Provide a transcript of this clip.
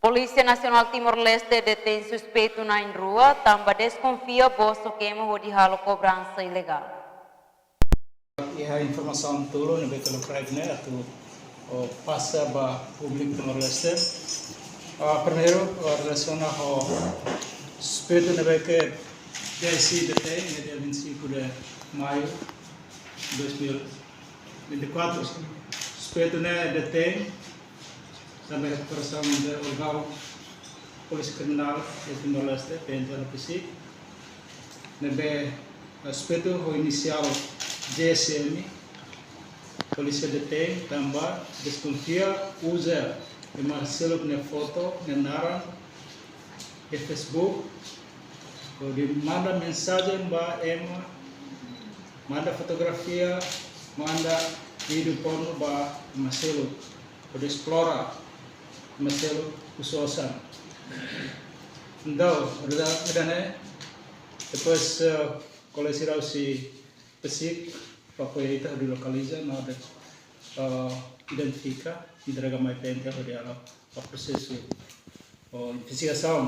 Polícia Nacional Timor-Leste detém suspeito na rua, também desconfia bolso queima de halo cobrança ilegal. E a informação toda no beco local né, atau passa para público Timor-Leste. Primeiro relaciona ao suspeito no beco DSI detém no dia 25 de maio de 2024. Suspeito né detém também a recuperação do órgão Polícia Criminal de Timor-Leste, PNTLPC. Nebe suspeito o inicial GSM, polícia detém também desconfia usa Marcelo na foto na naran de Facebook, de manda mensagem ba ema, manda fotografia, manda vídeo porno ba Marcelo, de explorar Marcelo usosan. Então, depois colecionar se pesik pakai itu dilokaliza na ada identifica entrega mais tempo de ela para processo investigação